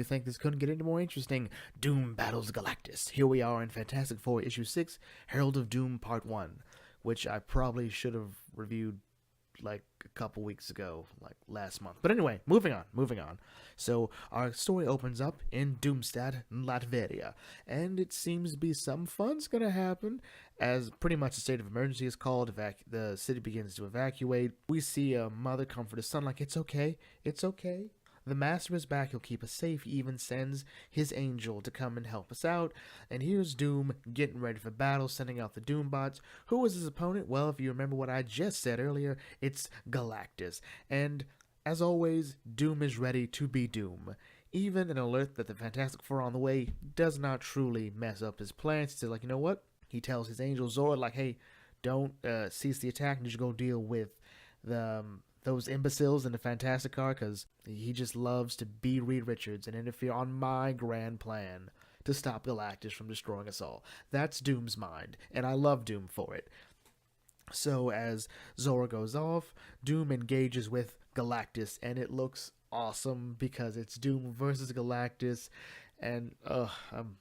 you think this couldn't get any more interesting? Doom Battles Galactus. Here we are in Fantastic Four issue 6, Herald of Doom Part 1, which I probably should have reviewed like a couple weeks ago, like last month. But anyway, moving on. So our story opens up in Doomstad, Latveria, and it seems to be some fun's gonna happen as pretty much a state of emergency is called. The city begins to evacuate. We see a mother comfort her son like, it's okay. The master is back, he'll keep us safe. He even sends his angel to come and help us out. And here's Doom getting ready for battle, sending out the Doombots. Who was his opponent? Well, if you remember what I just said earlier, it's Galactus. And as always, Doom is ready to be Doom. Even an alert that the Fantastic Four on the way does not truly mess up his plans. He's like, you know what? He tells his angel Zora, like, hey, don't cease the attack and just go deal with those imbeciles in the Fantastic Car, because he just loves to be Reed Richards and interfere on my grand plan to stop Galactus from destroying us all. That's Doom's mind, and I love Doom for it. So as Zora goes off, Doom engages with Galactus, and it looks awesome because it's Doom versus Galactus, and I'm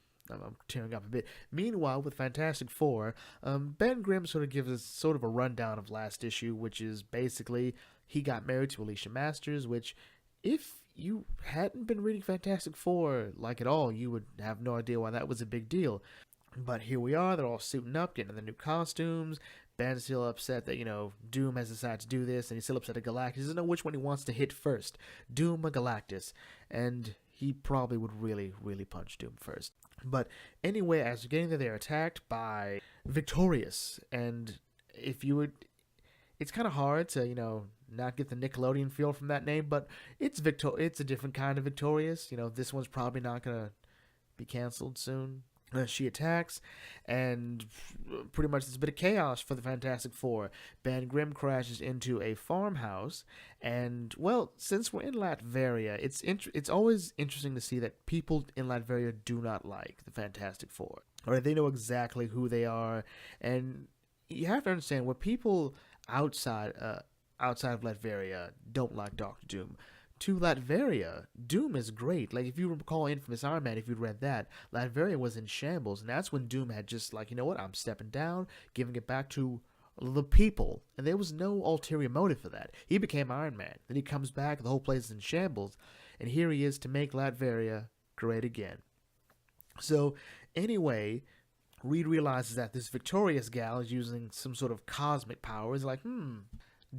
tearing up a bit. Meanwhile, with Fantastic Four, Ben Grimm sort of gives us sort of a rundown of last issue, which is basically he got married to Alicia Masters, which, if you hadn't been reading Fantastic Four like at all, you would have no idea why that was a big deal. But here we are, they're all suiting up, getting their new costumes. Ben's still upset that, Doom has decided to do this, and he's still upset at Galactus. He doesn't know which one he wants to hit first, Doom or Galactus. And he probably would really, really punch Doom first. But anyway, as you're getting there, they're attacked by Victorious. And if you would, it's kind of hard to, not get the Nickelodeon feel from that name, but it's a different kind of Victorious. This one's probably not going to be canceled soon. She attacks, and pretty much there's a bit of chaos for the Fantastic Four. Ben Grimm crashes into a farmhouse, and, well, since we're in Latveria, it's always interesting to see that people in Latveria do not like the Fantastic Four. Or they know exactly who they are, and you have to understand, where people outside of Latveria don't like Doctor Doom, to Latveria, Doom is great. Like, if you recall Infamous Iron Man, if you'd read that, Latveria was in shambles, and that's when Doom had just like, you know what, I'm stepping down, giving it back to the people, and there was no ulterior motive for that. He became Iron Man, then he comes back, the whole place is in shambles, and here he is to make Latveria great again. So, anyway, Reed realizes that this Victorious gal is using some sort of cosmic power. He's like,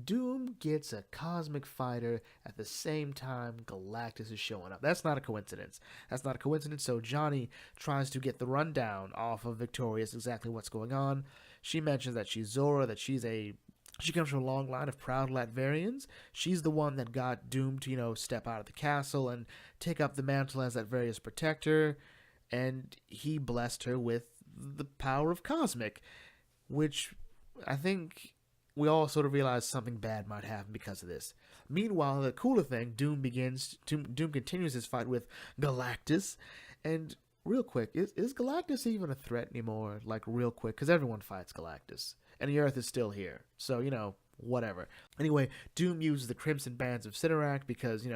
Doom gets a cosmic fighter at the same time Galactus is showing up. That's not a coincidence. So Johnny tries to get the rundown off of Victorious, exactly what's going on. She mentions that she's Zora, that she comes from a long line of proud Latverians. She's the one that got Doom to, step out of the castle and take up the mantle as Latveria's protector. And he blessed her with the power of cosmic, which I think we all sort of realize something bad might happen because of this. Meanwhile, the cooler thing, Doom continues his fight with Galactus. And real quick, is Galactus even a threat anymore? Like, real quick, because everyone fights Galactus. And the Earth is still here. So, whatever. Anyway, Doom uses the Crimson Bands of Cyttorak because,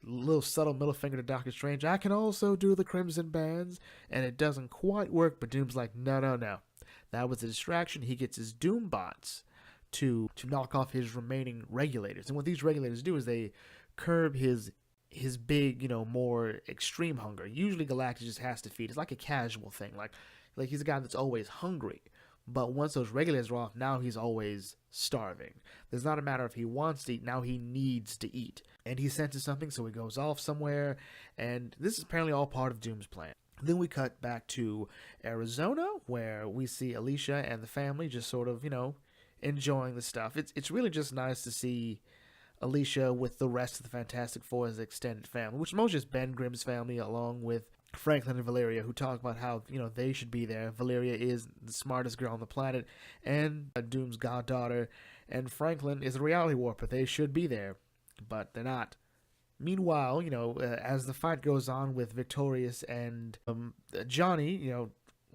little subtle middle finger to Doctor Strange. I can also do the Crimson Bands. And it doesn't quite work, but Doom's like, no. That was a distraction. He gets his Doombots to knock off his remaining regulators. And what these regulators do is they curb his big, more extreme hunger. Usually Galactus just has to feed. It's like a casual thing. Like he's a guy that's always hungry. But once those regulators are off, now he's always starving. There's not a matter if he wants to eat, now he needs to eat. And he senses something, so he goes off somewhere. And this is apparently all part of Doom's plan. Then we cut back to Arizona, where we see Alicia and the family just sort of, enjoying the stuff. It's really just nice to see Alicia with the rest of the Fantastic Four as extended family, which is mostly just Ben Grimm's family, along with Franklin and Valeria, who talk about how, they should be there. Valeria is the smartest girl on the planet, and Doom's goddaughter, and Franklin is a reality warper. They should be there, but they're not. Meanwhile, as the fight goes on with Victorious and Johnny,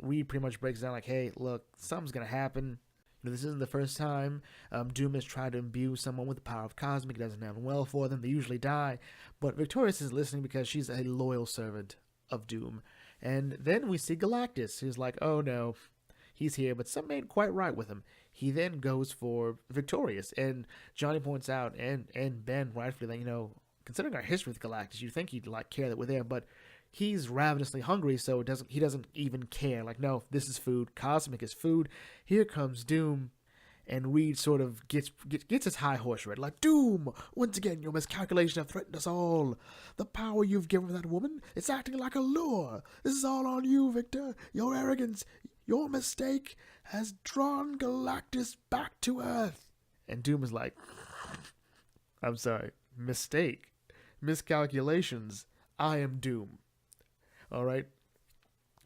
Reed pretty much breaks down like, hey, look, something's going to happen. This isn't the first time Doom has tried to imbue someone with the power of cosmic. It doesn't end well for them. They usually die. But Victorious is listening because she's a loyal servant of Doom. And then we see Galactus, who's like, oh no, he's here, but something ain't quite right with him. He then goes for Victorious, and Johnny points out, and Ben rightfully, that, considering our history with Galactus, you'd think he'd like care that we're there, but he's ravenously hungry, so he doesn't even care. Like, no, this is food. Cosmic is food. Here comes Doom, and Reed sort of gets his high horse ready. Like, Doom, once again, your miscalculation have threatened us all. The power you've given that woman, it's acting like a lure. This is all on you, Victor. Your arrogance, your mistake has drawn Galactus back to Earth. And Doom is like, I'm sorry, mistake, miscalculations. I am Doom. All right?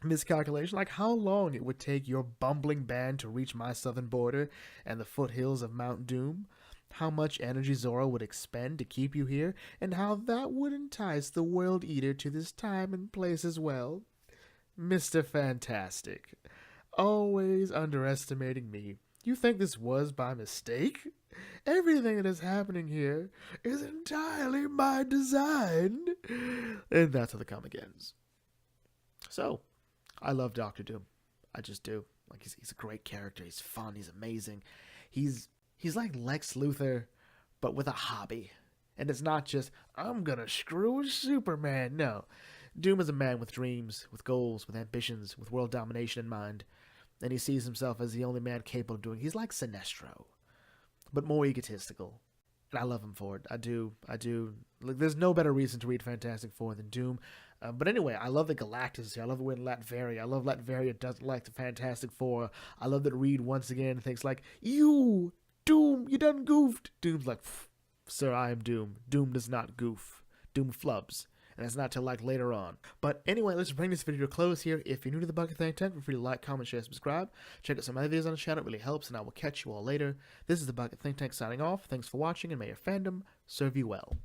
Miscalculation, like how long it would take your bumbling band to reach my southern border and the foothills of Mount Doom, how much energy Zora would expend to keep you here, and how that would entice the World Eater to this time and place as well. Mr. Fantastic, always underestimating me. You think this was by mistake? Everything that is happening here is entirely by design. And that's how the comic ends. So, I love Doctor Doom. I just do. Like, he's a great character. He's fun. He's amazing. He's like Lex Luthor, but with a hobby. And it's not just, I'm gonna screw Superman. No. Doom is a man with dreams, with goals, with ambitions, with world domination in mind. And he sees himself as the only man capable of doing. He's like Sinestro, but more egotistical. And I love him for it. I do. Like, there's no better reason to read Fantastic Four than Doom. But anyway, I love that Galactus is here. I love that we're in Latveria. I love Latveria doesn't like the Fantastic Four. I love that Reed once again thinks like, you, Doom, you done goofed. Doom's like, sir, I am Doom. Doom does not goof. Doom flubs. And that's not till like later on. But anyway, let's bring this video to a close here. If you're new to the Bucket Think Tank, feel free to like, comment, share, subscribe. Check out some other videos on the channel. It really helps, and I will catch you all later. This is the Bucket Think Tank signing off. Thanks for watching, and may your fandom serve you well.